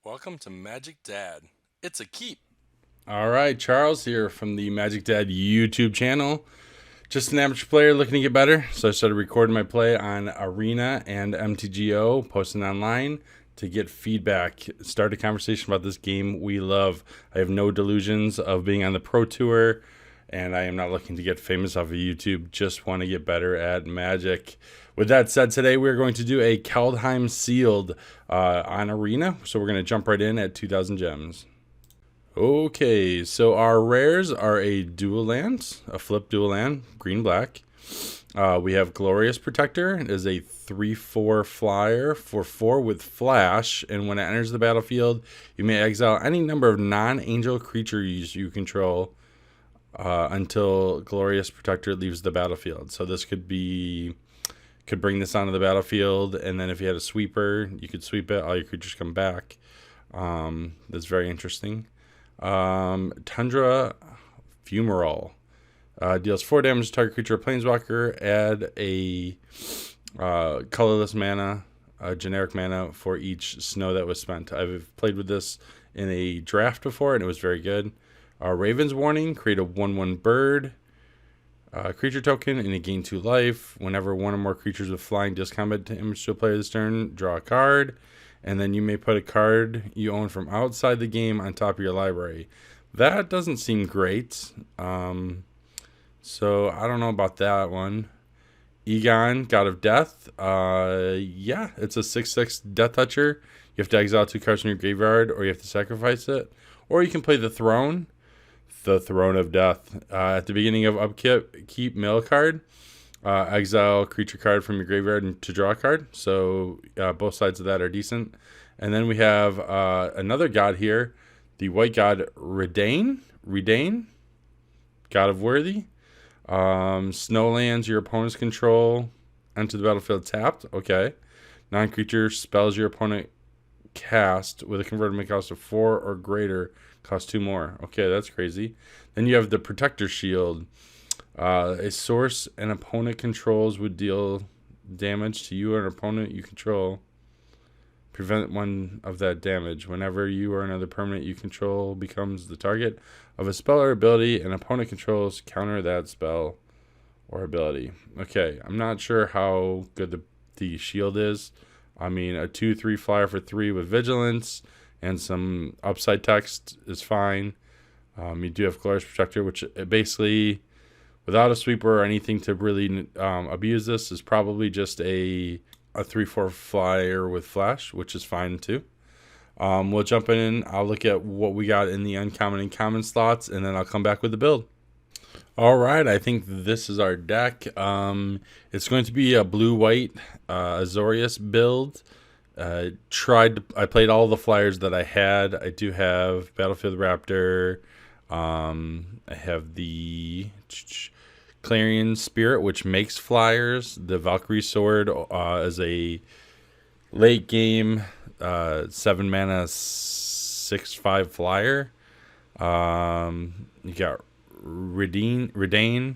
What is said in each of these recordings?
Welcome to Magic Dad. It's a keep. All right, Charles here from the Magic Dad YouTube channel. Just an amateur player looking to get better, so I started recording my play on Arena and MTGO, posting online to get feedback, start a conversation about this game we love. I have no delusions of being on the Pro Tour, and I am not looking to get famous off of YouTube, just want to get better at Magic. With that said, today we're going to do a Kaldheim sealed on Arena, so we're going to jump right in at 2,000 gems. Okay, so our rares are a dual land, a flip dual land, green black. We have Glorious Protector. It is a 3/4 flyer for 4 with flash, and when it enters the battlefield, you may exile any number of non-angel creatures you control until Glorious Protector leaves the battlefield. So this could bring this onto the battlefield, and then if you had a sweeper, you could sweep it. All your creatures come back. That's very interesting. Tundra Fumarole deals 4 damage to target creature or planeswalker. Add a colorless mana, generic mana for each snow that was spent. I've played with this in a draft before, and it was very good. Raven's Warning, create a 1/1 bird creature token, and you gain 2 life. Whenever one or more creatures with flying deals combat damage to a player this turn, draw a card. And then you may put a card you own from outside the game on top of your library. That doesn't seem great. So I don't know about that one. Egon, God of Death. Yeah, it's a 6/6 Death Toucher. You have to exile 2 cards from your graveyard, or you have to sacrifice it. Or you can play the Throne of Death. At the beginning of upkeep, mill a card. Exile creature card from your graveyard to draw a card. So both sides of that are decent. And then we have another god here, the white god Redain, God of Worthy. Snowlands your opponent's control enter the battlefield tapped. Okay. Non-creature spells your opponent cast with a convertible cost of 4 or greater cost 2 more. Okay, that's crazy. Then you have the Protector Shield. A source an opponent controls would deal damage to you or an opponent you control. Prevent one of that damage. Whenever you or another permanent you control becomes the target of a spell or ability, an opponent controls counter that spell or ability. Okay, I'm not sure how good the shield is. I mean, a 2/3 flyer for 3 with vigilance and some upside text is fine. You do have Glorious Protector, which basically, without a sweeper or anything to really abuse this, is probably just a 3/4 flyer with flash, which is fine too. We'll jump in. I'll look at what we got in the uncommon and common slots, and then I'll come back with the build. All right, I think this is our deck. It's going to be a blue-white Azorious build. I played all the flyers that I had. I do have Battlefield Raptor. I have the Clarion Spirit, which makes flyers. The Valkyrie Sword is a late game 7 mana 6/5 flyer. You got Redain,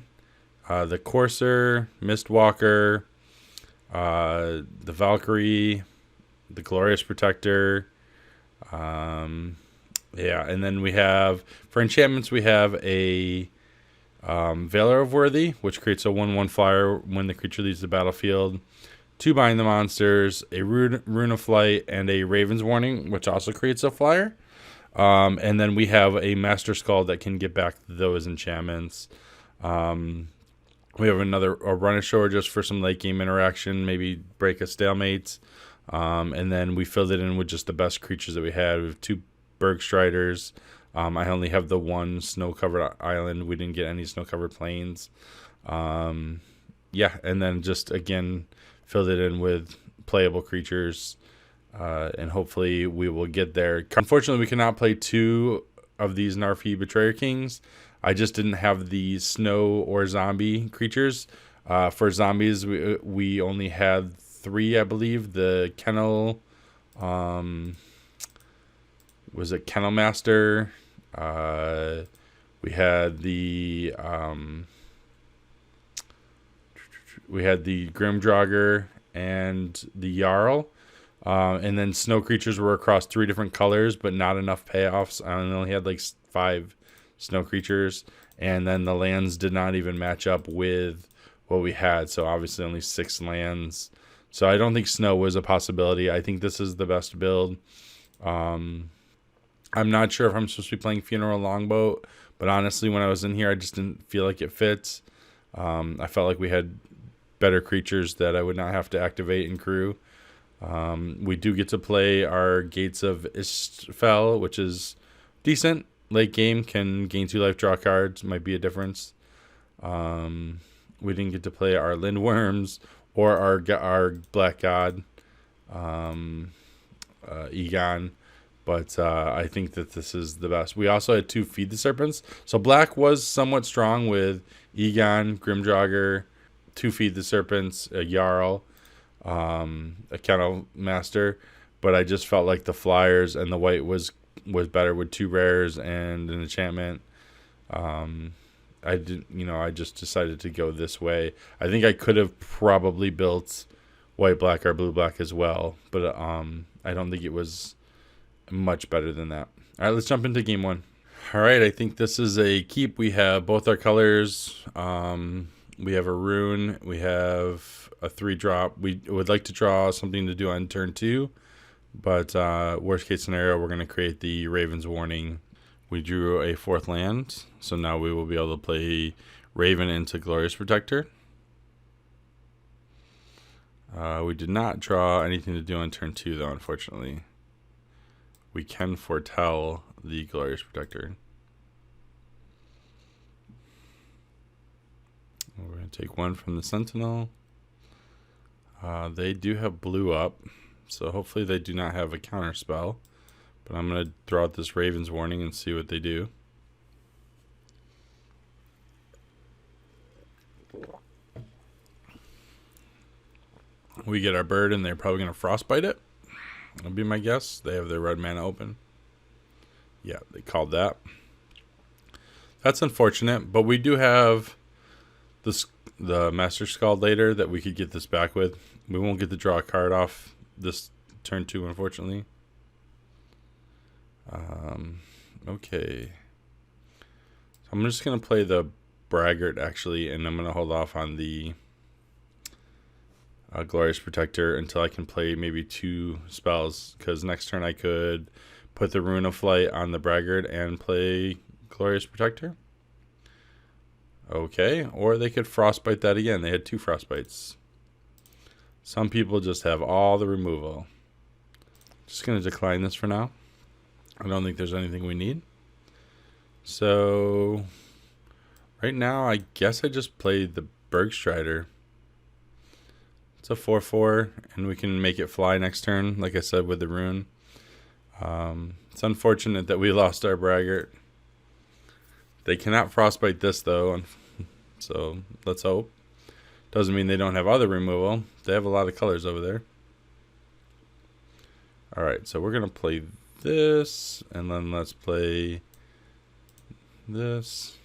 the Courser, Mistwalker, the Valkyrie, the Glorious Protector. Yeah, and then we have, for enchantments, we have a Valor of Worthy, which creates a 1/1 flyer when the creature leaves the battlefield. 2 Bind the Monsters, a Rune of Flight, and a Raven's Warning, which also creates a flyer. And then we have a Master Skull that can get back those enchantments. We have a Run Ashore just for some late game interaction, maybe break a stalemate. And then we filled it in with just the best creatures that we had. We have 2 Bergstriders. I only have the 1 snow-covered island. We didn't get any snow-covered plains. Yeah, and then just, again, filled it in with playable creatures. And hopefully we will get there. Unfortunately, we cannot play 2 of these Narfi Betrayer Kings. I just didn't have the snow or zombie creatures. For zombies, we only had 3, I believe. The Kennel... was it Kennel Master? We had the Grimdraugr and the Jarl. And then snow creatures were across 3 different colors, but not enough payoffs. I only had like 5 snow creatures. And then the lands did not even match up with what we had. So obviously only 6 lands. So I don't think snow was a possibility. I think this is the best build. I'm not sure if I'm supposed to be playing Funeral Longboat, but honestly, when I was in here, I just didn't feel like it fits. I felt like we had better creatures that I would not have to activate in crew. We do get to play our Gates of Istfel, which is decent. Late game, can gain 2 life, draw cards, might be a difference. We didn't get to play our Lindworms or our Black God, Egon. But I think that this is the best. We also had 2 Feed the Serpents. So black was somewhat strong with Egon, Grimdrauger, 2 Feed the Serpents, a Jarl, a Kennel Master. But I just felt like the Flyers and the white was better with 2 rares and an enchantment. I just decided to go this way. I think I could have probably built white black or blue black as well, but I don't think it was much better than that. All right, let's jump into game 1. All right, I think this is a keep. We have both our colors. We have a rune. We have a 3-drop. We would like to draw something to do on turn 2, but worst case scenario, we're going to create the Raven's Warning. We drew a 4th land, so now we will be able to play Raven into Glorious Protector. We did not draw anything to do on turn 2, though, unfortunately. We can foretell the Glorious Protector. We're going to take 1 from the Sentinel. They do have blue up, so hopefully they do not have a counter spell. But I'm going to throw out this Raven's Warning and see what they do. We get our bird, and they're probably going to frostbite it. That'll be my guess. They have their red mana open. Yeah, they called that. That's unfortunate, but we do have the Master Scald later that we could get this back with. We won't get to draw a card off this turn 2, unfortunately. Okay. So I'm just going to play the Braggart, actually, and I'm going to hold off on the Glorious Protector until I can play maybe 2 spells, because next turn I could put the Rune of Flight on the Braggart and play Glorious Protector. Okay, or they could Frostbite that again. They had 2 Frostbites. Some people just have all the removal. Just going to decline this for now. I don't think there's anything we need. So, right now, I guess I just played the Bergstrider. It's a 4/4, and we can make it fly next turn, like I said, with the rune. It's unfortunate that we lost our Braggart. They cannot Frostbite this, though, so let's hope. Doesn't mean they don't have other removal. They have a lot of colors over there. Alright, so we're going to play this, and then let's play this.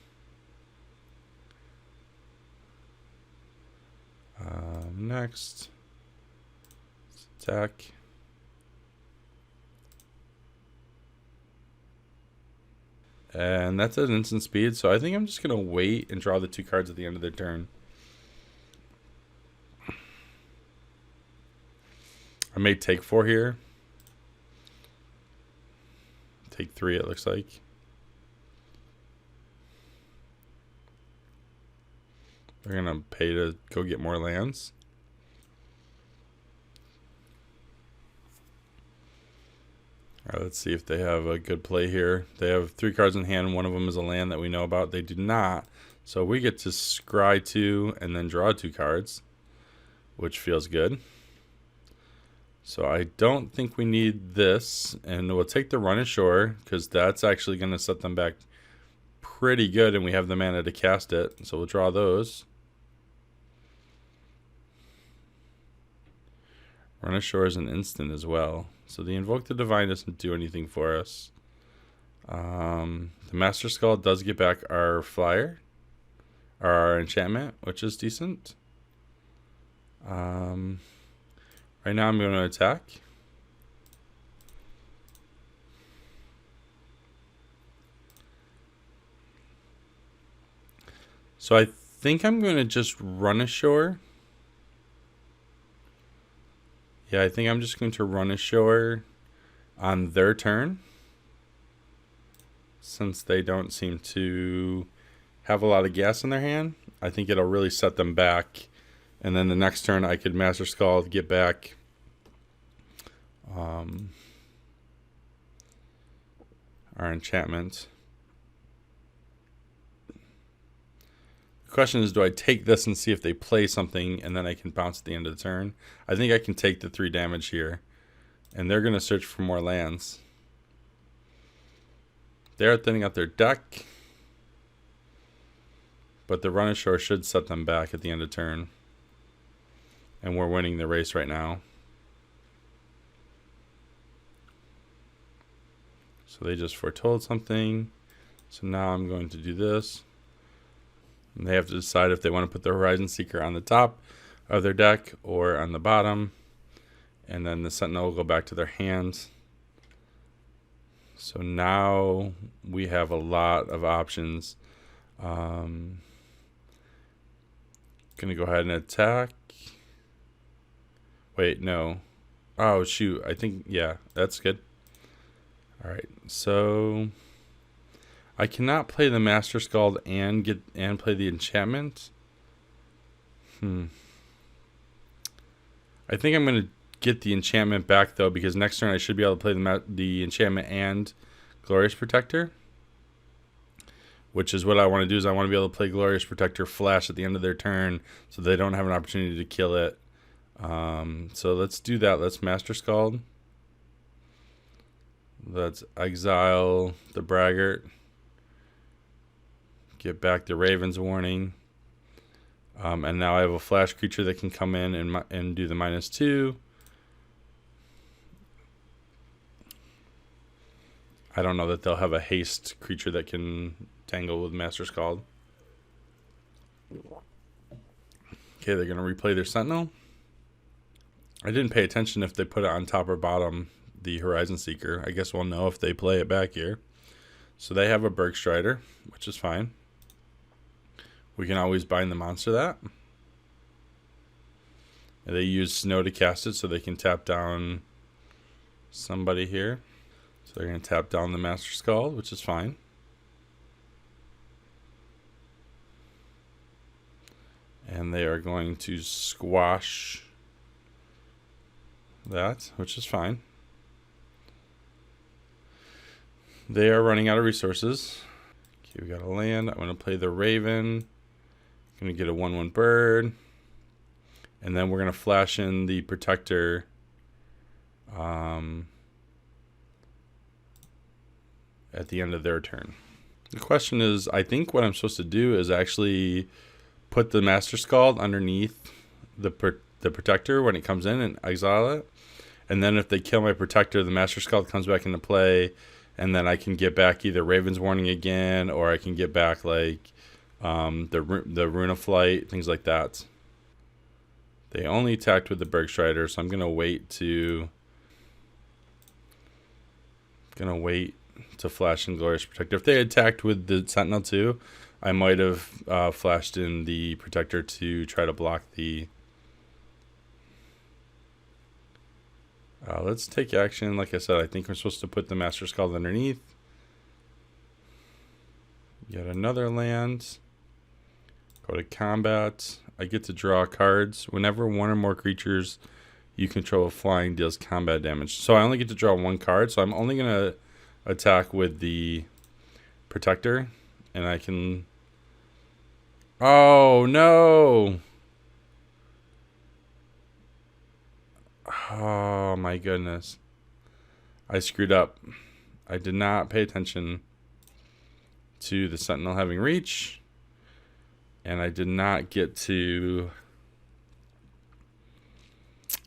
Next, let's attack. And that's at instant speed, so I think I'm just going to wait and draw the 2 cards at the end of their turn. I may take 4 here. Take 3, it looks like. They're going to pay to go get more lands. Alright, let's see if they have a good play here. They have 3 cards in hand. One of them is a land that we know about. They do not. So we get to scry 2 and then draw 2 cards, which feels good. So I don't think we need this. And we'll take the Run Ashore, because that's actually going to set them back pretty good. And we have the mana to cast it. So we'll draw those. Run Ashore is an instant as well. So the Invoke the Divine doesn't do anything for us. The Master Skull does get back our Flyer, or our enchantment, which is decent. Right now I'm going to attack. So I think I'm going to just run ashore. Yeah, I think I'm just going to run ashore on their turn, since they don't seem to have a lot of gas in their hand. I think it'll really set them back. And then the next turn I could Master Scald, get back our enchantment. The question is, do I take this and see if they play something and then I can bounce at the end of the turn? I think I can take the 3 damage here. And they're going to search for more lands. They're thinning out their deck. But the run ashore should set them back at the end of turn. And we're winning the race right now. So they just foretold something. So now I'm going to do this. And they have to decide if they want to put the Horizon Seeker on the top of their deck or on the bottom. And then the Sentinel will go back to their hands. So now we have a lot of options. Gonna go ahead and attack. Wait, no. Oh shoot, I think, yeah, that's good. Alright, so I cannot play the Master Scald and play the enchantment. I think I'm gonna get the enchantment back though, because next turn I should be able to play the enchantment and Glorious Protector, which is what I want to do. Is I want to be able to play Glorious Protector flash at the end of their turn, so they don't have an opportunity to kill it. So let's do that. Let's Master Scald. Let's exile the Braggart. Get back the Raven's Warning. And now I have a flash creature that can come in and do the -2. I don't know that they'll have a haste creature that can tangle with Master Scald. Okay, they're going to replay their Sentinel. I didn't pay attention if they put it on top or bottom, the Horizon Seeker. I guess we'll know if they play it back here. So they have a Bergstrider, which is fine. We can always bind the monster that. And they use Snow to cast it, so they can tap down somebody here. So they're going to tap down the Master Scald, which is fine. And they are going to squash that, which is fine. They are running out of resources. Okay, we got a land. I'm going to play the Raven. I'm going to get a 1/1 bird. And then we're going to flash in the Protector. At the end of their turn. The question is, I think what I'm supposed to do is actually put the Master Scald underneath the Protector when it comes in and exile it. And then if they kill my Protector, the Master Scald comes back into play, and then I can get back either Raven's Warning again, or I can get back like the Rune of Flight, things like that. They only attacked with the Bergstrider, so I'm gonna wait to flash in Glorious Protector. If they attacked with the Sentinel too, I might have flashed in the Protector to try to block the... let's take action. Like I said, I think we're supposed to put the Master Scald underneath. Yet another land. Go to combat. I get to draw cards. Whenever one or more creatures you control flying deals combat damage. So I only get to draw 1 card, so I'm only going to attack with the Protector, and I can... Oh, no! Oh, my goodness. I screwed up. I did not pay attention to the Sentinel having reach, and I did not get to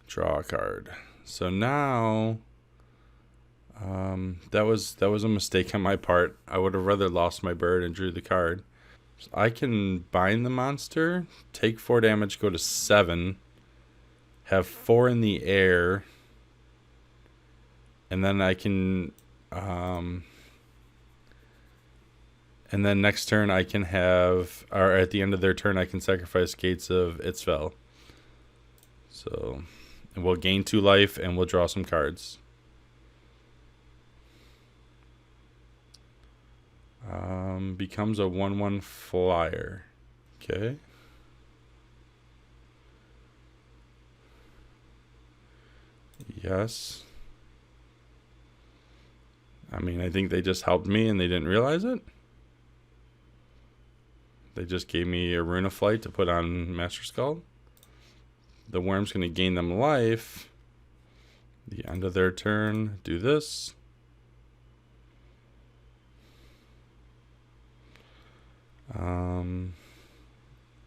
draw a card. So now... that was a mistake on my part. I would have rather lost my bird and drew the card. So I can bind the monster, take 4 damage, go to 7, have 4 in the air, and then I can And then next turn I can have, or at the end of their turn, I can sacrifice Gates of Itzvel. So we'll gain 2 life and we'll draw some cards. Becomes a 1/1 flyer. Okay. Yes. I mean, I think they just helped me and they didn't realize it. They just gave me a Rune of Flight to put on Master Skull. The worm's going to gain them life. The end of their turn, do this.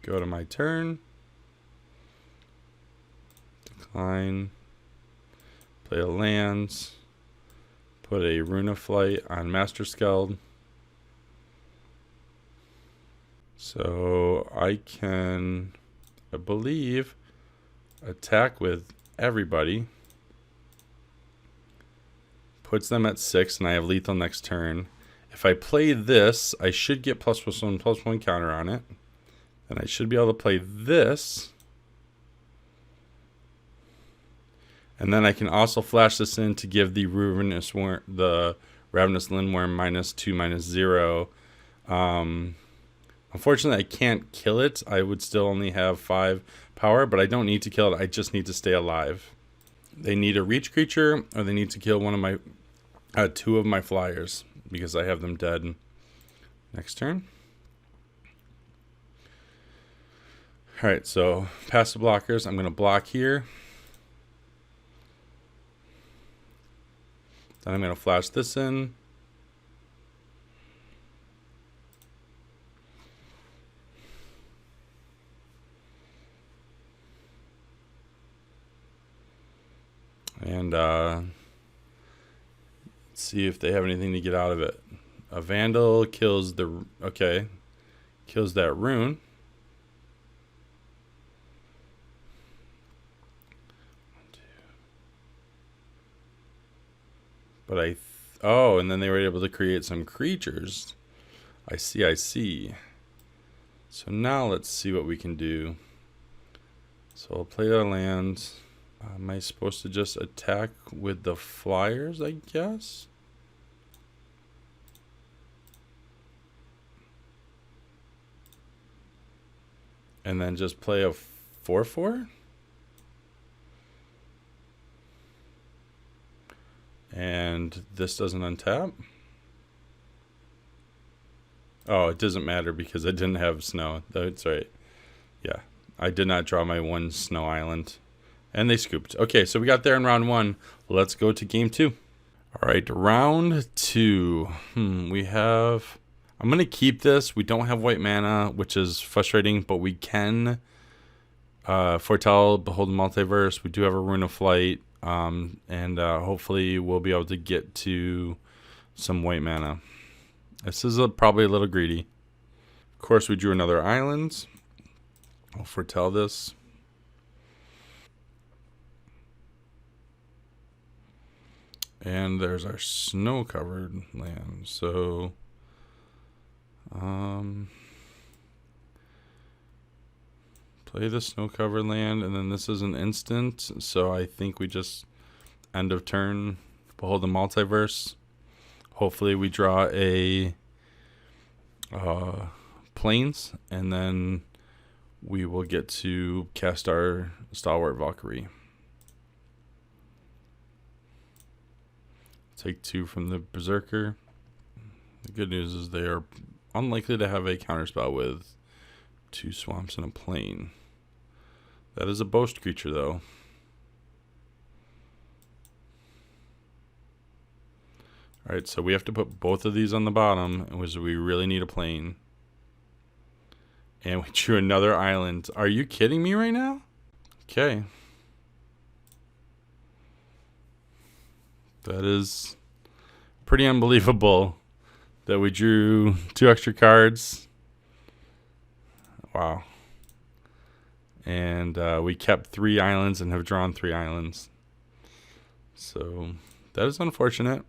Go to my turn. Decline. Play a land. Put a Rune of Flight on Master Skeld. So I can, I believe, attack with everybody. Puts them at 6, and I have lethal next turn. If I play this, I should get +1/+1 counter on it. And I should be able to play this. And then I can also flash this in to give the Ravenous Lindworm -2/-0. Unfortunately, I can't kill it. I would still only have 5 power, but I don't need to kill it. I just need to stay alive. They need a reach creature, or they need to kill one of my 2 of my flyers, because I have them dead. Next turn. Alright, so past the blockers. I'm going to block here. Then I'm going to flash this in. And let's see if they have anything to get out of it. A Vandal kills the... Okay. Kills that rune. But oh, and then they were able to create some creatures. I see. So now let's see what we can do. So I'll play that land. Am I supposed to just attack with the flyers, I guess? And then just play a 4/4? And this doesn't untap? Oh, it doesn't matter because I didn't have snow. That's right. Yeah, I did not draw my 1 snow island. And they scooped. Okay, so we got there in round 1. Let's go to game 2. All right, round 2. We have... I'm going to keep this. We don't have white mana, which is frustrating, but we can foretell, behold the multiverse. We do have a Rune of Flight, and hopefully we'll be able to get to some white mana. This is probably a little greedy. Of course, we drew another island. I'll foretell this. And there's our snow-covered land. So, play the snow-covered land, and then this is an instant. So I think we just end of turn, behold the multiverse. Hopefully we draw a plains, and then we will get to cast our Stalwart Valkyrie. Take 2 from the Berserker. The good news is they are unlikely to have a counterspell with 2 swamps and a plain. That is a boast creature, though. Alright, so we have to put both of these on the bottom, which we really need a plain. And we drew another island. Are you kidding me right now? Okay. That is pretty unbelievable that we drew 2 extra cards. Wow. And we kept 3 islands and have drawn 3 islands. So that is unfortunate.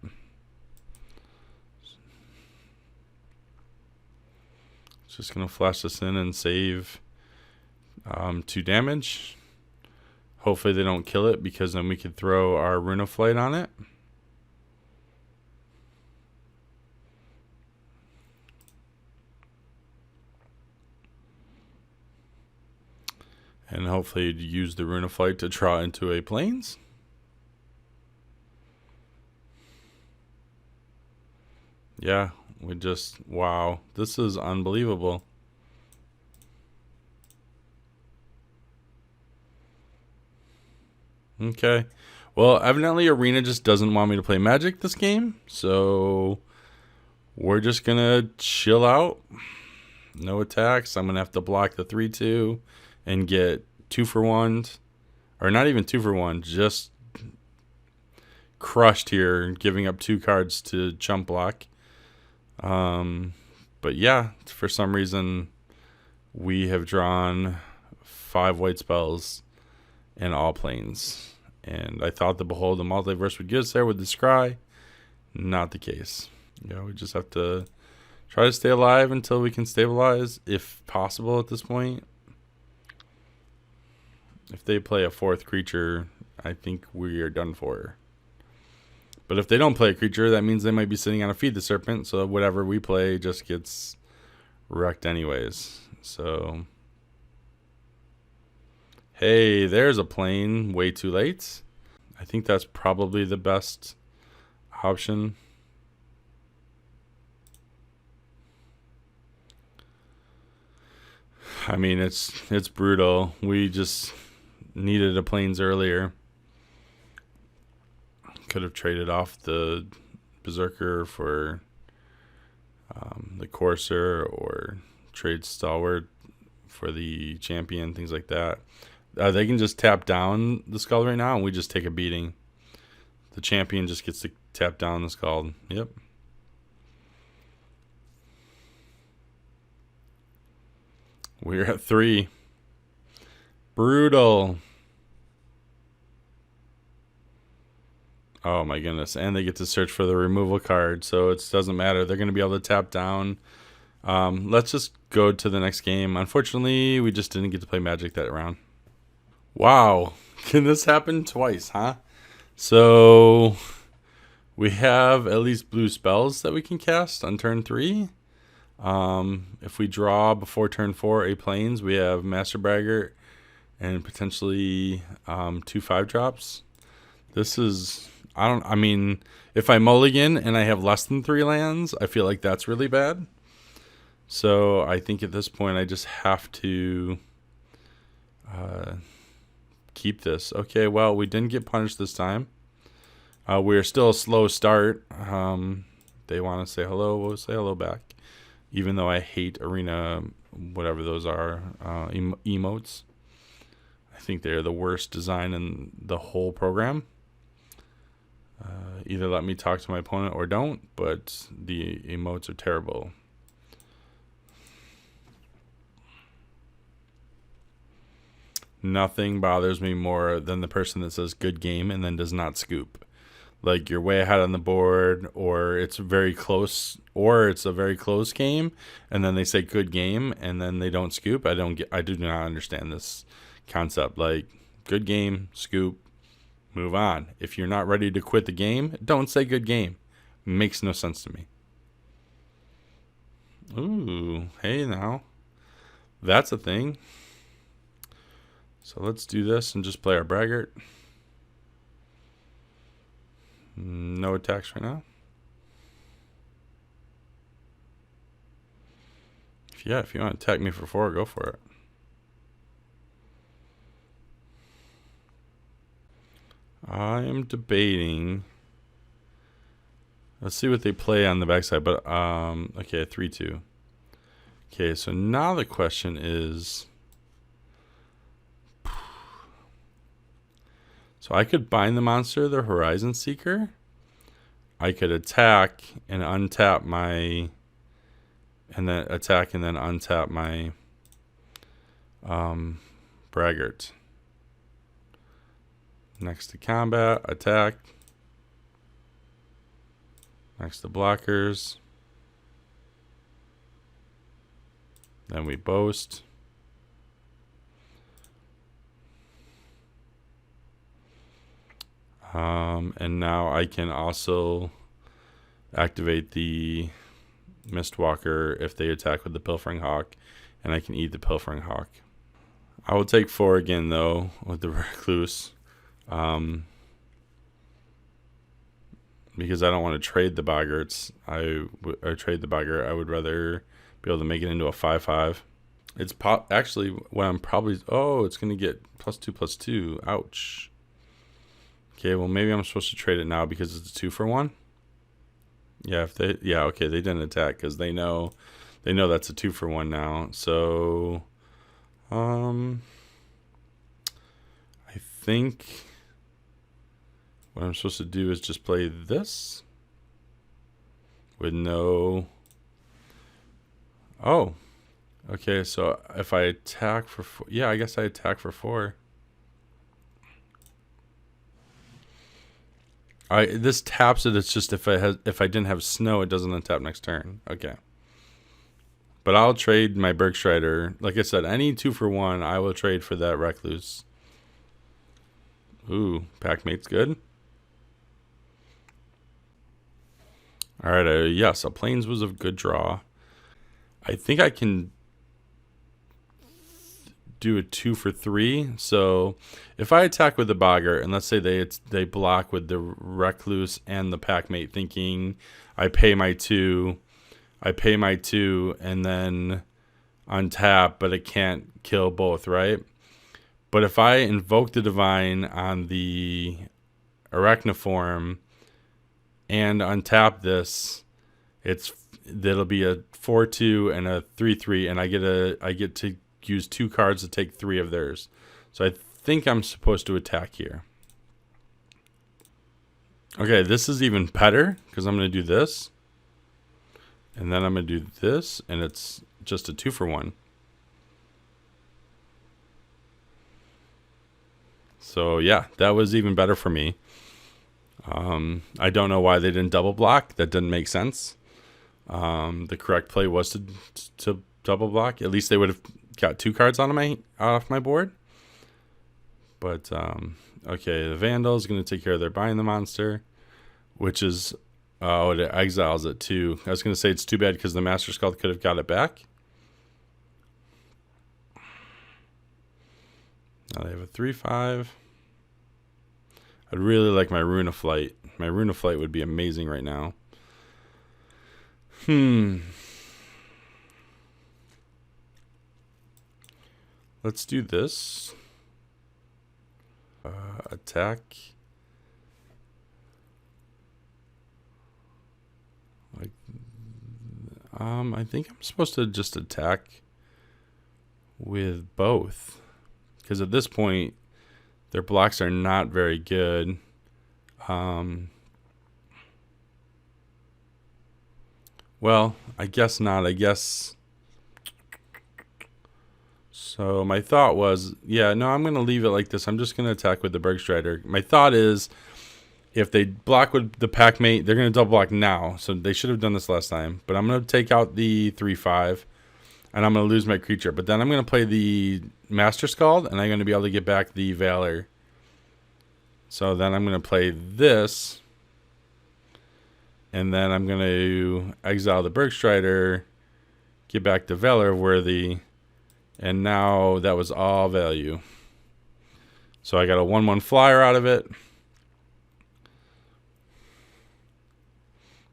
Just going to flash this in and save 2 damage. Hopefully they don't kill it, because then we could throw our Rune of Flight on it. And hopefully use the Rune of Flight to draw into a Plains. Yeah, wow, this is unbelievable. Okay. Well, evidently Arena just doesn't want me to play Magic this game, so we're just going to chill out. No attacks. I'm going to have to block the 3/2 and get 2 for 1s. Or not even 2 for 1, just crushed here, giving up 2 cards to chump block. But yeah, for some reason, we have drawn 5 white spells and all Plains. And I thought the Behold the Multiverse would get us there with the Scry. Not the case. Yeah, we just have to try to stay alive until we can stabilize, if possible at this point. If they play a 4th creature, I think we are done for. But if they don't play a creature, that means they might be sitting on a Feed the Serpent, so whatever we play just gets wrecked anyways. So, hey, there's a plane. Way too late. I think that's probably the best option. I mean, it's brutal. We just needed a Plains earlier. Could have traded off the Berserker for the Courser, or trade Stalwart for the Champion, things like that. They can just tap down the Skull right now, and we just take a beating. The Champion just gets to tap down the Skull. Yep. We're at 3. Brutal. Oh my goodness. And they get to search for the removal card, so it doesn't matter. They're going to be able to tap down. Let's just go to the next game. Unfortunately, we just didn't get to play Magic that round. Wow. Can this happen twice, huh? So we have at least blue spells that we can cast on turn 3. If we draw before turn 4 a Plains, we have Master Braggart and potentially 2 5-drops. This is... I mean, if I mulligan and I have less than 3 lands, I feel like that's really bad. So I think at this point I just have to keep this. Okay, well, we didn't get punished this time. We're still a slow start. They want to say hello. We'll say hello back. Even though I hate Arena, whatever those are, emotes. I think they're the worst design in the whole program. Either let me talk to my opponent or don't, but the emotes are terrible. Nothing bothers me more than the person that says good game and then does not scoop. Like, you're way ahead on the board, or it's very close, or it's a very close game, and then they say good game and then they don't scoop. I do not understand this concept. Like, good game, scoop, move on. If you're not ready to quit the game, don't say good game. Makes no sense to me. Ooh, hey now. That's a thing. So let's do this and just play our Braggart. No attacks right now. If you want to attack me for 4, go for it. I am debating. Let's see what they play on the backside. But okay, 3/2. Okay, so now the question is, so I could bind the monster, the Horizon Seeker. I could attack and untap my, and then attack and then untap my Braggart. Next to combat, attack. Next to blockers. Then we boast. And now I can also activate the Mistwalker if they attack with the Pilfering Hawk, and I can eat the Pilfering Hawk. I will take 4 again, though, with the Recluse. Because I don't want to trade the Boggarts. Or trade the Boggart. I would rather be able to make it into a 5/5. It's actually what I'm probably. Oh, it's going to get +2/+2. Ouch. Okay, well, maybe I'm supposed to trade it now because it's a 2-for-1. Yeah, okay, they didn't attack because they know that's a 2-for-1 now. So, I think what I'm supposed to do is just play this with no. Oh, okay. So if I attack for 4, yeah, I guess I attack for 4. This taps it. It's just if I didn't have snow, it doesn't untap next turn. Okay. But I'll trade my Bergstrider. Like I said, any 2-for-1, I will trade for that Recluse. Ooh, Packmate's good. All right, yes, a Plains was a good draw. I think I can do a 2-for-3. So if I attack with the Boggart, and let's say they block with the Recluse and the Packmate, thinking I pay my 2, and then untap, but it can't kill both, right? But if I invoke the Divine on the Arachniform and untap this, that'll be a 4/2 and a 3/3, and I get to use 2 cards to take 3 of theirs. So I think I'm supposed to attack here. Okay, this is even better because I'm going to do this. And then I'm going to do this, and it's just a 2-for-1. So yeah, that was even better for me. I don't know why they didn't double block. That didn't make sense. The correct play was to double block. At least they would have got 2 cards off my board. But okay, the Vandal is going to take care of their Bind the Monster, which is it exiles it too. I was going to say it's too bad because the Master Skald could have got it back. Now they have a 3/5. I'd really like my Rune of Flight. My Rune of Flight would be amazing right now. Let's do this. Attack. I think I'm supposed to just attack with both. Because at this point, their blocks are not very good. Well, I guess not. I guess. So my thought was, yeah, no, I'm going to leave it like this. I'm just going to attack with the Bergstrider. My thought is, if they block with the Packmate, they're going to double block now. So they should have done this last time. But I'm going to take out the 3/5, and I'm going to lose my creature. But then I'm going to play the Master Skald, and I'm going to be able to get back the Valor. So then I'm going to play this, and then I'm going to exile the Bergstrider, get back the Valor Worthy, and now that was all value. So I got a 1/1 flyer out of it.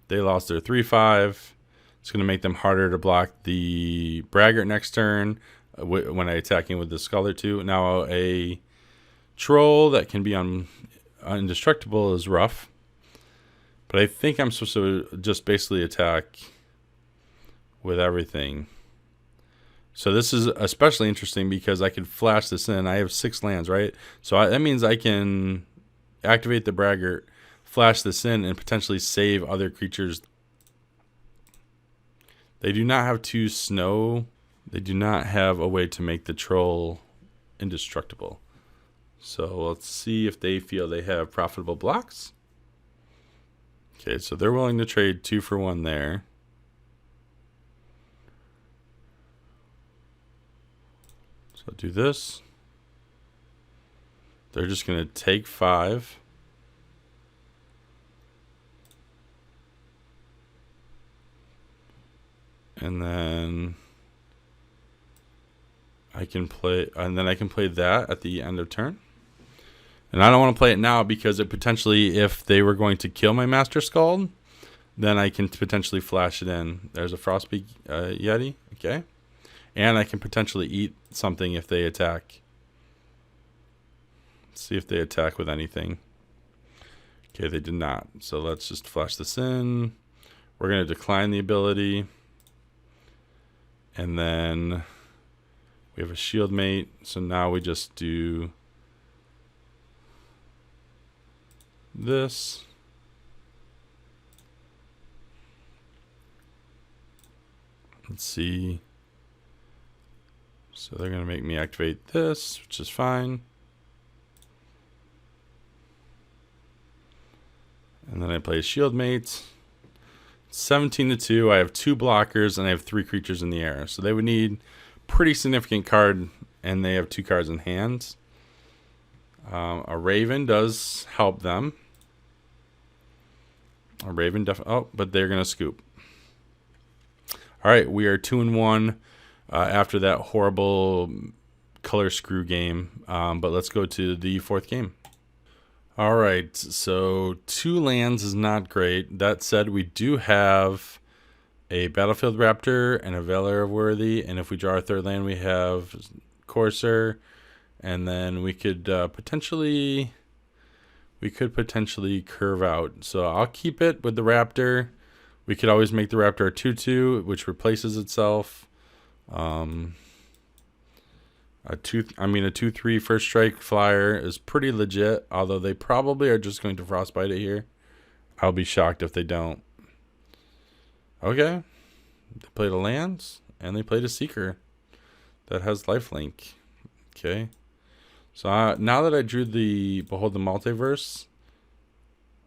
They lost their 3/5. It's going to make them harder to block the Braggart next turn when I attacking with the Scholar 2. Now a Troll that can be indestructible is rough. But I think I'm supposed to just basically attack with everything. So this is especially interesting because I could flash this in. I have 6 lands, right? So that means I can activate the Braggart, flash this in, and potentially save other creatures. They do not have 2 snow. They do not have a way to make the Troll indestructible. So let's see if they feel they have profitable blocks. Okay, so they're willing to trade 2-for-1 there. So do this. They're just going to take 5. And then I can play that at the end of turn. And I don't want to play it now because it potentially, if they were going to kill my Master Scald, then I can potentially flash it in. There's a Frostbeak Yeti. Okay. And I can potentially eat something if they attack. Let's see if they attack with anything. Okay, they did not. So let's just flash this in. We're going to decline the ability. And then we have a shield mate. So now we just do this. Let's see. So they're going to make me activate this, which is fine. And then I play a shield mate. 17-2. I have 2 blockers and I have 3 creatures in the air. So they would need pretty significant card, and they have 2 cards in hand. A Raven does help them. A Raven definitely. Oh, but they're going to scoop. All right, we are 2-1 after that horrible color screw game. But let's go to the 4th game. All right, so 2 lands is not great. That said, we do have a Battlefield Raptor and a Valor of Worthy, and if we draw our 3rd land, we have Courser, and then we could potentially curve out. So I'll keep it with the Raptor. We could always make the Raptor a 2/2, which replaces itself. A 2/3 first strike flyer is pretty legit, although they probably are just going to frostbite it here. I'll be shocked if they don't. Okay. They played a lands and they played a seeker that has lifelink. Okay. So now that I drew the Behold the Multiverse,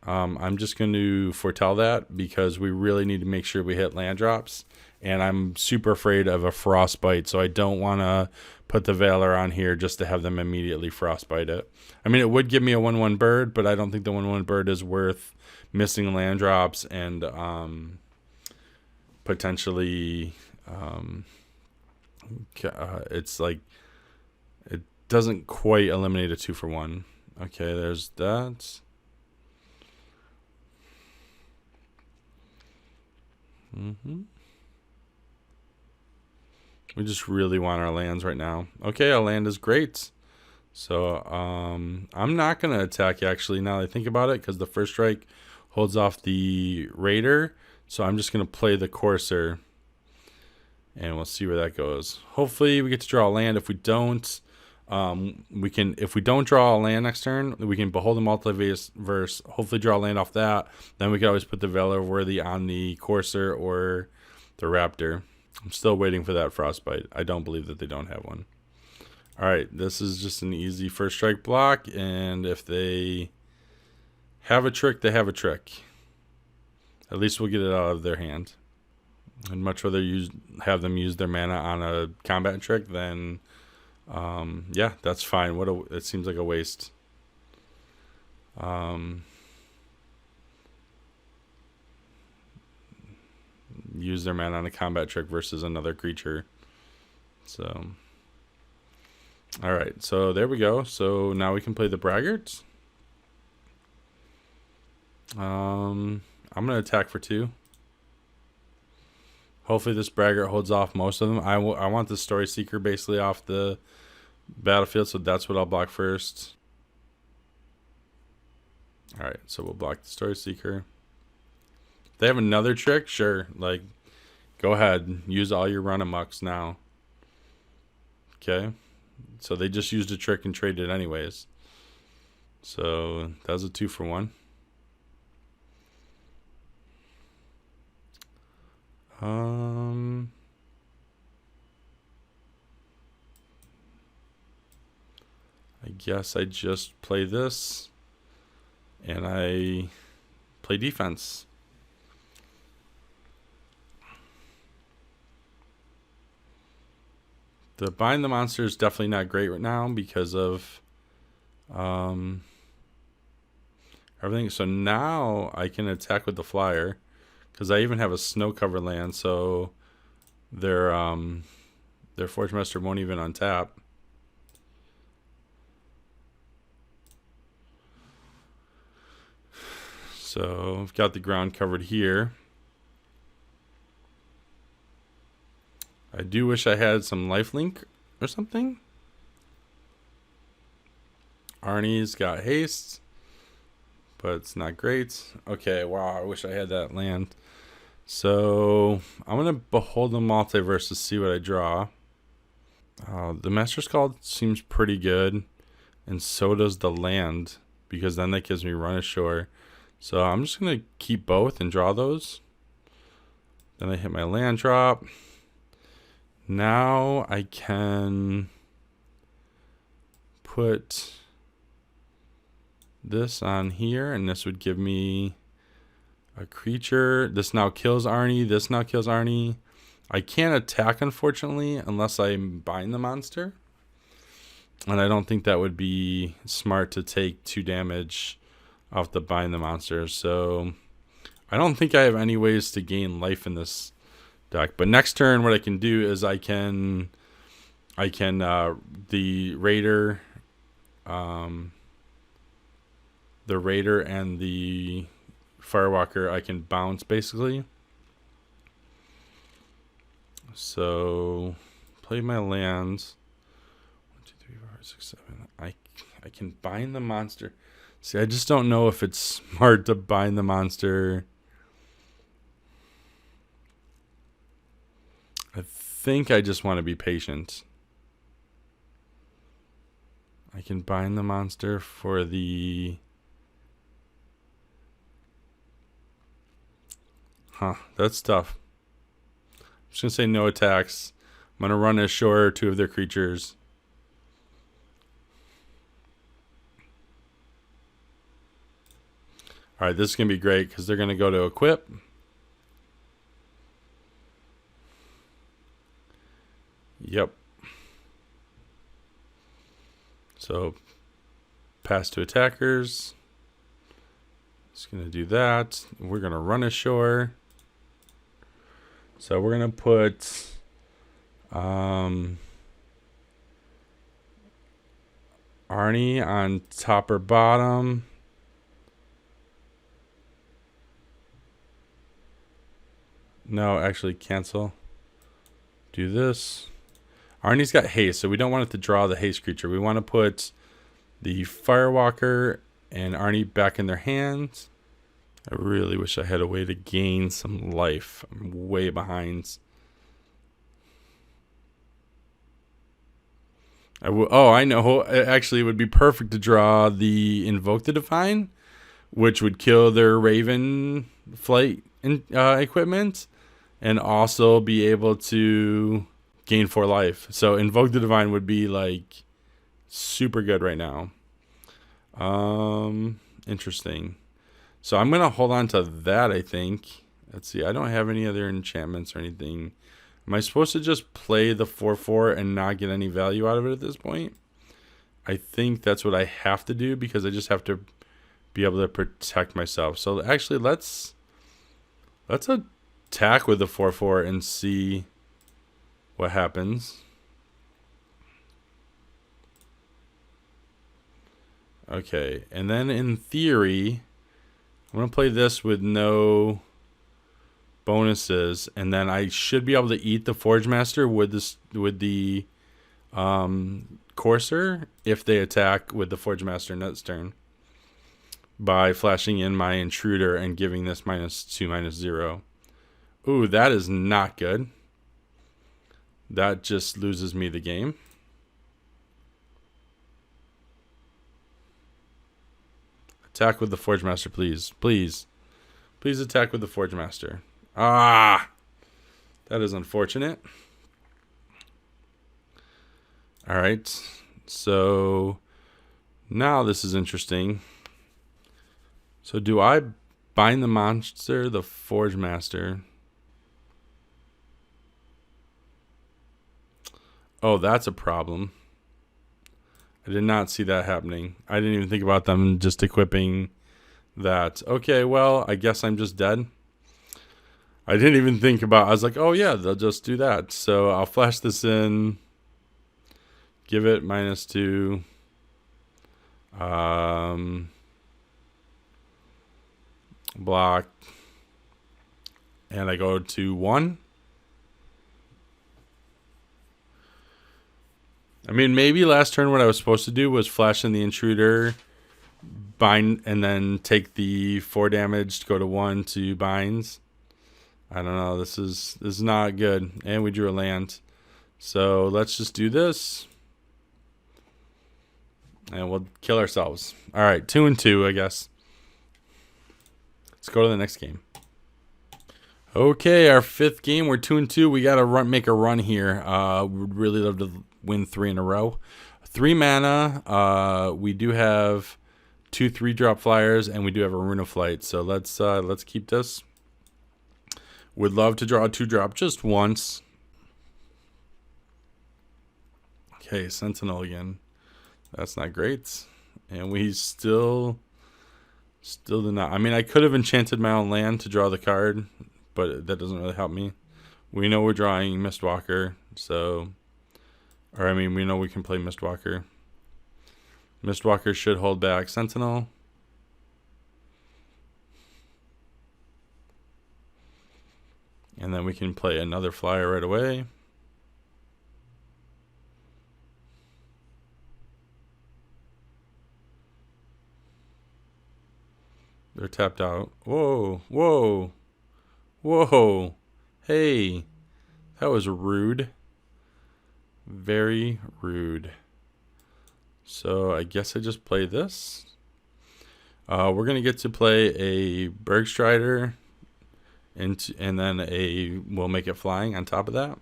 I'm just going to foretell that because we really need to make sure we hit land drops. And I'm super afraid of a frostbite, so I don't want to put the Valor on here just to have them immediately frostbite it. I mean, it would give me a 1/1 bird, but I don't think the 1/1 bird is worth missing land drops and potentially it's like it doesn't quite eliminate a 2-for-1. Okay, there's that. We just really want our lands right now. Okay, our land is great. So I'm not going to attack actually now that I think about it because the first strike holds off the Raider. So I'm just going to play the Courser and we'll see where that goes. Hopefully we get to draw a land. If we don't, if we don't draw a land next turn, we can Behold the Multiverse, hopefully draw a land off that. Then we can always put the Valor Worthy on the Courser or the Raptor. I'm still waiting for that frostbite. I don't believe that they don't have one. All right, this is just an easy first strike block, and if they have a trick, they have a trick. At least we'll get it out of their hand. I'd much rather have them use their mana on a combat trick than, yeah, that's fine. It seems like a waste. Use their mana on a combat trick versus another creature. So, all right, so there we go. So now we can play the Braggarts. I'm gonna attack for 2. Hopefully this Braggart holds off most of them. I want the Story Seeker basically off the battlefield, so that's what I'll block first. All right, so we'll block the Story Seeker. If they have another trick, sure, like, go ahead, use all your run amucks now. Okay, so they just used a trick and traded anyways. So that was a 2-for-1. I guess I just play this and I play defense. The bind the monster is definitely not great right now because of everything. So now I can attack with the flyer because I even have a snow cover land, so their Forge Master won't even untap. So I've got the ground covered here. I do wish I had some lifelink or something. Arnie's got haste, but it's not great. Okay, wow, I wish I had that land. So I'm going to behold the multiverse to see what I draw. The Master's Call seems pretty good, and so does the land, because then that gives me run ashore. So I'm just going to keep both and draw those. Then I hit my land drop. Now I can put this on here, and this would give me a creature. This now kills Arnie. This now kills Arnie. I can't attack, unfortunately, unless I bind the monster. And I don't think that would be smart to take 2 damage off the bind the monster. So I don't think I have any ways to gain life in this deck. But next turn, what I can do is I can the Raider and the Firewalker, I can bounce basically. So play my lands. 1, 2, 3, 4, 5, 6, 7. I can bind the monster. See, I just don't know if it's smart to bind the monster. I think I just want to be patient. I can bind the monster for the... that's tough. I'm just going to say no attacks. I'm going to run ashore 2 of their creatures. Alright, this is going to be great because they're going to go to equip. Yep. So, pass to attackers. Just going to do that. We're going to run ashore. So, we're going to put... Arnie on top or bottom. No, actually cancel. Do this. Arnie's got haste, so we don't want it to draw the haste creature. We want to put the Firewalker and Arnie back in their hands. I really wish I had a way to gain some life. I'm way behind. I know. Actually, it would be perfect to draw the Invoke the Divine, which would kill their Raven flight equipment, and also be able to gain 4 life. So Invoke the Divine would be like super good right now. Interesting. So I'm gonna hold on to that, I think. Let's see. I don't have any other enchantments or anything. Am I supposed to just play the 4/4 and not get any value out of it at this point? I think that's what I have to do because I just have to be able to protect myself. So actually, let's attack with the 4/4 and see what happens. Okay, and then in theory, I'm gonna play this with no bonuses, and then I should be able to eat the Forge Master with the Courser if they attack with the Forge Master next turn by flashing in my Intruder and giving this -2, -0. Ooh, that is not good. That just loses me the game. Attack with the Forge Master, please. Please. Please attack with the Forge Master. Ah! That is unfortunate. Alright. So, now this is interesting. So, do I bind the monster, the Forge Master? Oh, that's a problem. I did not see that happening. I didn't even think about them just equipping that. Okay, well, I guess I'm just dead. I didn't even think about. I was like, oh yeah, they'll just do that. So I'll flash this in. Give it -2. Block. And I go to 1. I mean, maybe last turn what I was supposed to do was flash in the intruder, bind, and then take the 4 damage to go to 1 to binds. I don't know. This is not good. And we drew a land. So let's just do this. And we'll kill ourselves. All right, 2-2, I guess. Let's go to the next game. Okay, our 5th game. We're 2-2. We gotta make a run here. Would really love to win 3 in a row. 3 mana. We do have 2 3-drop flyers, and we do have a Rune of Flight. So let's keep this. Would love to draw a 2-drop just once. Okay, Sentinel again. That's not great. And we still do not. I mean, I could have enchanted my own land to draw the card, but that doesn't really help me. We know we're drawing Mistwalker, so... Or, I mean, we know we can play Mistwalker. Mistwalker should hold back Sentinel. And then we can play another flyer right away. They're tapped out. Whoa, whoa, whoa. Hey, that was rude. Very rude. So I guess I just play this. We're going to get to play a Bergstrider, and then we'll make it flying on top of that.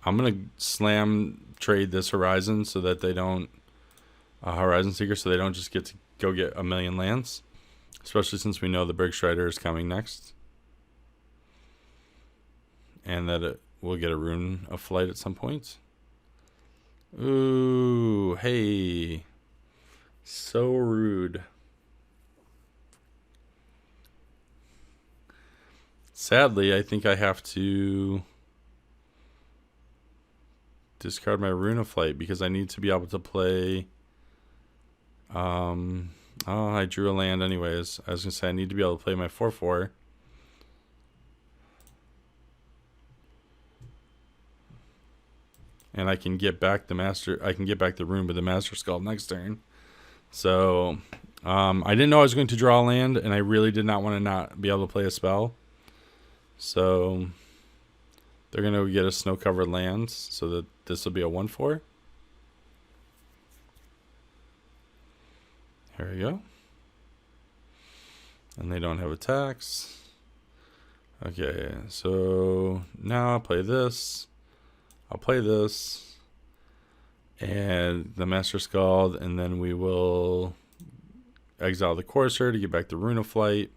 I'm going to slam trade this Horizon so that they don't, Horizon Seeker, so they don't just get to go get a million lands. Especially since we know the Bergstrider is coming next. And that we'll get a Rune of Flight at some point. Ooh, hey. So rude. Sadly, I think I have to discard my Rune of Flight because I need to be able to play... Oh, I drew a land anyways. I was going to say I need to be able to play my 4/4. And I can get back the Rune with the Master Skull next turn. So, I didn't know I was going to draw a land, and I really did not want to not be able to play a spell. So, they're going to get a snow-covered land, so that this will be a 1/4. There we go. And they don't have attacks. Okay, so now I'll play this. I'll play this. And the Master Scald, and then we will exile the Courser to get back the Rune of Flight.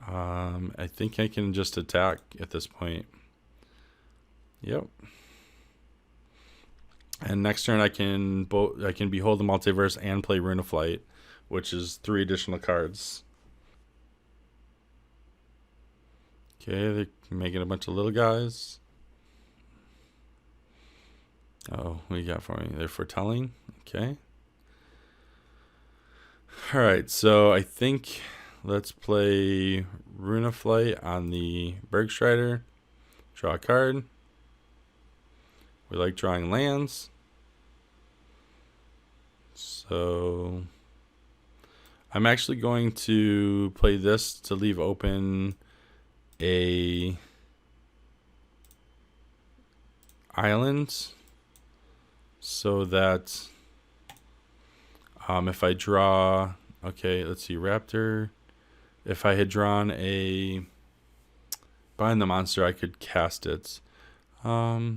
I think I can just attack at this point. Yep. And next turn I can behold the Multiverse and play Rune of Flight, which is 3 additional cards. Okay, they're making a bunch of little guys. Oh, what do you got for me? They're foretelling. Okay. Alright, so I think let's play Rune of Flight on the Bergstrider. Draw a card. We like drawing lands. So I'm actually going to play this to leave open a island so that if I draw, okay, let's see, Raptor. If I had drawn a Bind the Monster, I could cast it. I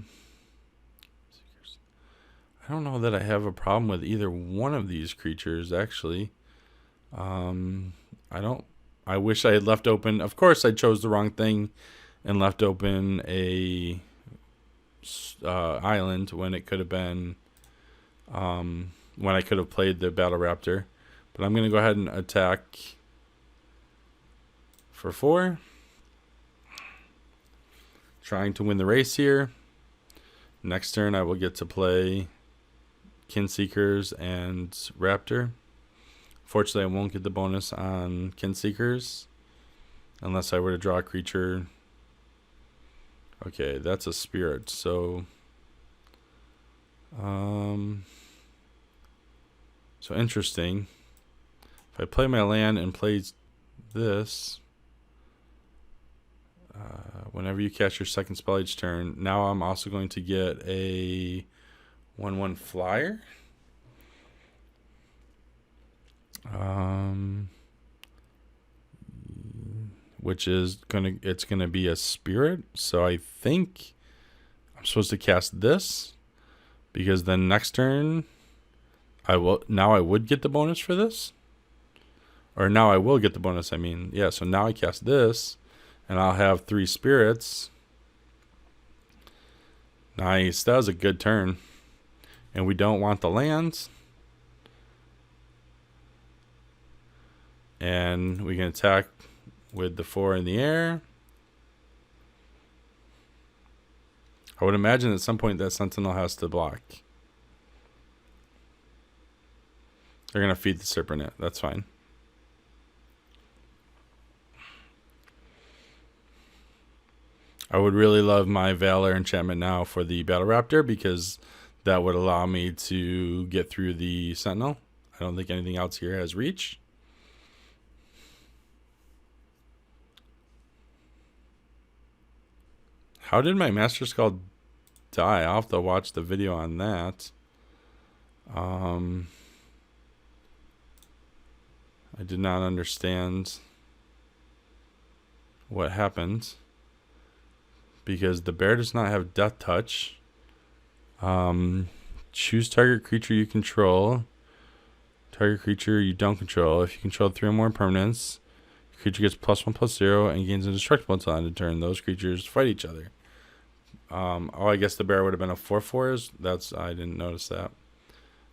don't know that I have a problem with either one of these creatures, actually. I wish I had left open. Of course, I chose the wrong thing and left open a island when it could have been when I could have played the Battle Raptor. But I'm going to go ahead and attack for 4. Trying to win the race here. Next turn I will get to play Kinseekers and Raptor. Fortunately, I won't get the bonus on Kinseekers unless I were to draw a creature. Okay, that's a spirit. So interesting. If I play my land and play this, whenever you cast your second spell each turn, now I'm also going to get a 1/1 flyer. Which is gonna be a spirit. So I think I'm supposed to cast this, because then next turn I would get the bonus for this. Or now I will get the bonus, I mean. Yeah, so now I cast this, and I'll have 3 spirits. Nice. That was a good turn. And we don't want the lands. And we can attack with the 4 in the air. I would imagine at some point that Sentinel has to block. They're going to feed the Serpent. That's fine. I would really love my Valor enchantment now for the Battle Raptor, because that would allow me to get through the Sentinel. I don't think anything else here has reach. How did my Master Skull die? I'll have to watch the video on that. I did not understand what happened, because the bear does not have Death Touch. Choose target creature you control. Target creature you don't control. If you control 3 or more permanents, the creature gets +1/+0 and gains indestructible until end of turn. Those creatures fight each other. I guess the bear would have been a 4/4. I didn't notice that.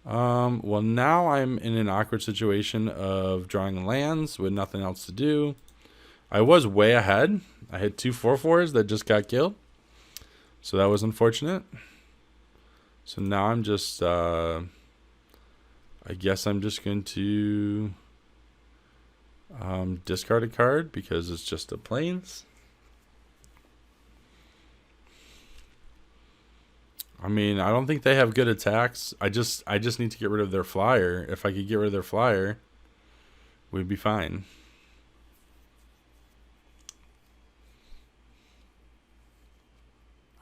Well, now I'm in an awkward situation of drawing lands with nothing else to do. I was way ahead. I hit 2 4/4s that just got killed, so that was unfortunate. So now I'm just, I guess I'm just going to discard a card because it's just a plains. I mean, I don't think they have good attacks. I just need to get rid of their flyer. If I could get rid of their flyer, we'd be fine.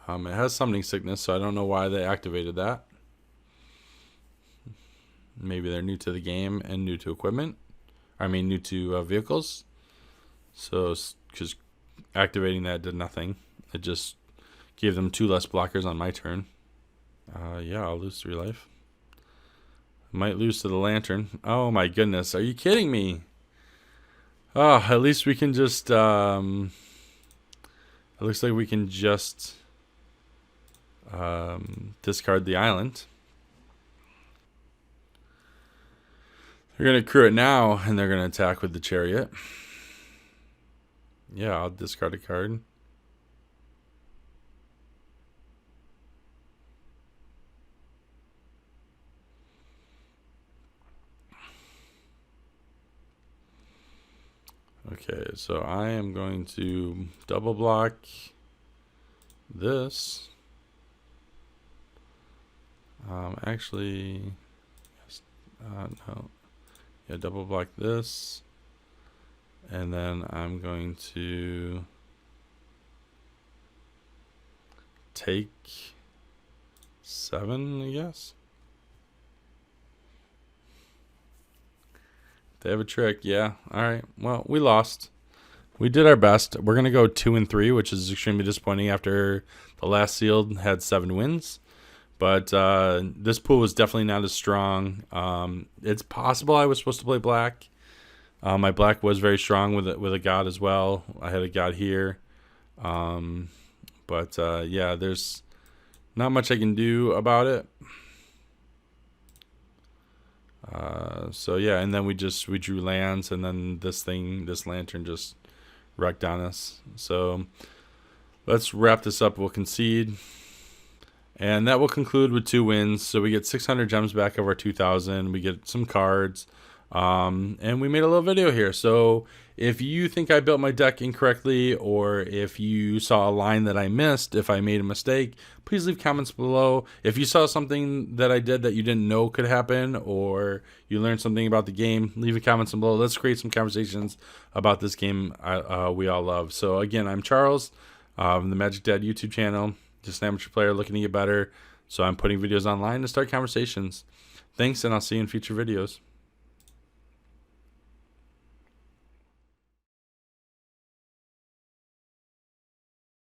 It has Summoning Sickness, so I don't know why they activated that. Maybe they're new to the game and new to equipment. New to vehicles. So, because activating that did nothing. It just gave them 2 less blockers on my turn. Yeah, I'll lose 3 life. I might lose to the Lantern. Oh my goodness, are you kidding me? Oh, at least we can just, it looks like we can just discard the island. They're going to crew it now, and they're going to attack with the Chariot. Yeah, I'll discard a card. Okay, so I am going to double block this. Actually, yes, no. Yeah, double block this. And then I'm going to take 7, I guess. They have a trick, yeah. All right. Well, we lost. We did our best. We're gonna go 2-3, which is extremely disappointing after the last sealed had 7 wins. But this pool was definitely not as strong. It's possible I was supposed to play black. My black was very strong with a god as well. I had a god here. Yeah, there's not much I can do about it. So yeah, and then we drew lands, and then this lantern just wrecked on us. So let's wrap this up. We'll concede. And that will conclude with 2 wins. So we get 600 gems back of our 2,000. We get some cards. And we made a little video here. So if you think I built my deck incorrectly, or if you saw a line that I missed, if I made a mistake, please leave comments below. If you saw something that I did that you didn't know could happen, or you learned something about the game, leave a comment below. Let's create some conversations about this game we all love. So again, I'm Charles, from the Magic Dad YouTube channel. Just an amateur player looking to get better. So I'm putting videos online to start conversations. Thanks, and I'll see you in future videos.